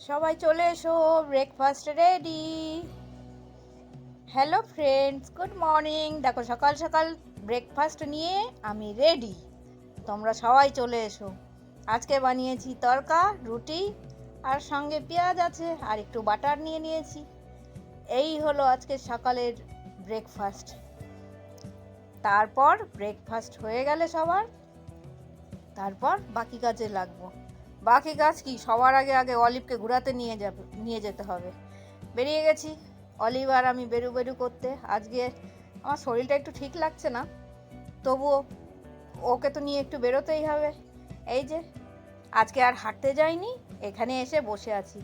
সবাই চলে এসো, breakfast ready. Hello friends, good morning. দেখো সকাল সকাল ব্রেকফাস্ট নিয়ে আমি রেডি। তোমরা সবাই চলে এসো। আজকে বানিয়েছি তড়কা, রুটি, আর সঙ্গে পেঁয়াজ আছে, আর একটু বাটার নিয়ে নিয়েছি। এই হলো আজকে সকালের ব্রেকফাস্ট। তারপর ব্রেকফাস্ট হয়ে গেলে সবার, তারপর বাকি কাজে লাগবো। বাকি কাজ কি, সবার আগে আগে অলিভকে ঘোরাতে নিয়ে যেতে হবে। বেরিয়ে গেছি অলিভ আর আমি বেরু বেরু করতে। আজকে আমার শরীরটা একটু ঠিক লাগছে না, তবুও ওকে তো নিয়ে একটু বেরোতেই হবে। এই যে আজকে আর হাঁটতে যাইনি, এখানে এসে বসে আছি।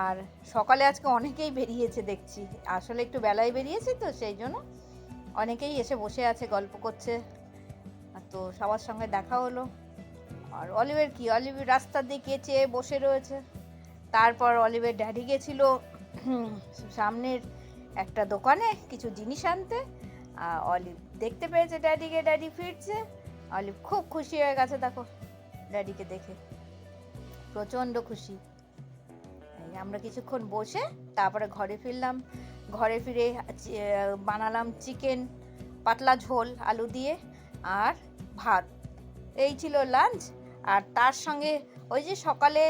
আর সকালে আজকে অনেকেই বেরিয়েছে দেখছি, আসলে একটু বেলায় বেরিয়েছি তো সেই জন্য অনেকেই এসে বসে আছে, গল্প করছে। আর তো সবার সঙ্গে দেখা হলো। আর অলিভের কি, অলিভ রাস্তার দিকে চেয়ে বসে রয়েছে। তারপর অলিভের ড্যাডি গেছিল সামনের একটা দোকানে কিছু জিনিস আনতে। অলিভ দেখতে পেয়েছে ড্যাডিকে, ড্যাডি ফিরছে। অলিভ খুব খুশি হয়ে গেছে, দেখো ড্যাডিকে দেখে প্রচণ্ড খুশি। আমরা কিছুক্ষণ বসে তারপরে ঘরে ফিরলাম। ঘরে ফিরে বানালাম চিকেন পাতলা ঝোল আলু দিয়ে আর ভাত। এই ছিল লাঞ্চ। আর তার সঙ্গে ওই যে সকালে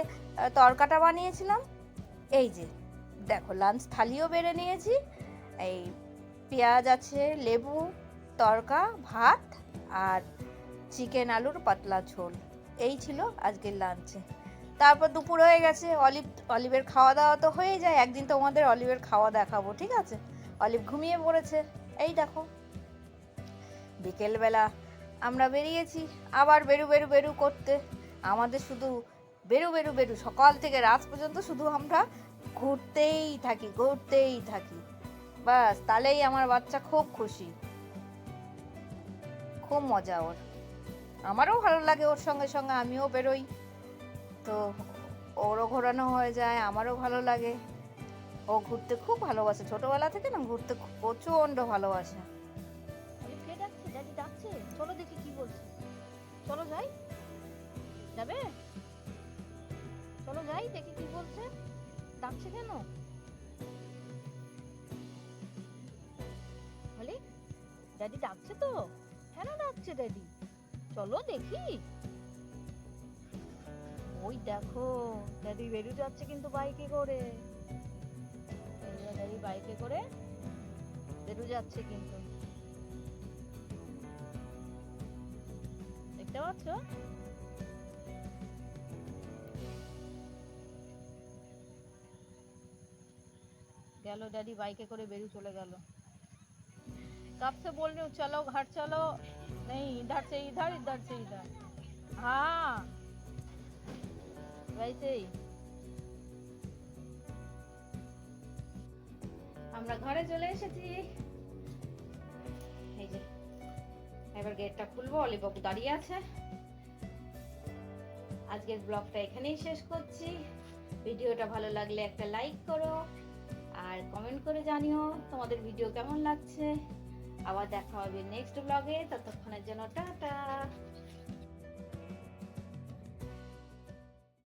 তরকাটা বানিয়েছিলাম, এই যে দেখো লাঞ্চ থালিও বেড়ে নিয়েছি। এই পেঁয়াজ আছে, লেবু, তরকা, ভাত আর চিকেন আলুর পাতলা ঝোল। এই ছিল আজকের লাঞ্চে। তারপর দুপুর হয়ে গেছে, অলিভের খাওয়া দাওয়া তো হয়ে যায়। একদিন তোমাদের অলিভের খাওয়া দেখাবো, ঠিক আছে? অলিভ ঘুমিয়ে পড়েছে। এই দেখো বিকেলবেলা আমরা বেরিয়েছি আবার বেরু বেরু বেরু করতে। আমাদের শুধু বেরু বেরু বেরু, সকাল থেকে রাত পর্যন্ত শুধু আমরা ঘুরতেই থাকি। বাস, তাহলেই আমার বাচ্চা খুব খুশি, খুব মজা ওর। আমারও ভালো লাগে ওর সঙ্গে সঙ্গে, আমিও বেরোই তো ওরও ঘোরানো হয়ে যায়, আমারও ভালো লাগে। ও ঘুরতে খুব ভালোবাসে, ছোটবেলা থেকে না ঘুরতে প্রচণ্ড ভালোবাসে। কে ডাকছে? ড্যাডি ডাকছে, চলো দেখি কি বলছে। চলো যাই, যাবে? চলো যাই দেখি কি বলছে। ডাকছে কেন? বলি ড্যাডি ডাকছে তো, কেন ডাকছে ড্যাডি? চলো দেখি। ওই দেখো ড্যাডি বেরিয়ে যাচ্ছে কিন্তু বাইকে করে। ড্যাডি বাইকে করে বেরিয়ে যাচ্ছে কিন্তু, দেখতে পাচ্ছ? গেল डैडी बाइके করে बेरू चले गल। कब से बोल रही हूँ चलो घर चलो, नहीं इधर से इधर, इधर से इधर। हाँ वैसे ही। আমরা ঘরে চলে এসেছি। এই যে এবার গেটটা খুলবো, অলিভ বাবু দাঁড়িয়ে আছে। আজকের ব্লগটা এখানেই শেষ করছি। ভিডিওটা ভালো লাগলে একটা লাইক করো আর কমেন্ট করে জানিও তোমাদের ভিডিও কেমন লাগছে। আবার দেখা হবে নেক্সট ব্লগে, ততক্ষণের জন্য টাটা।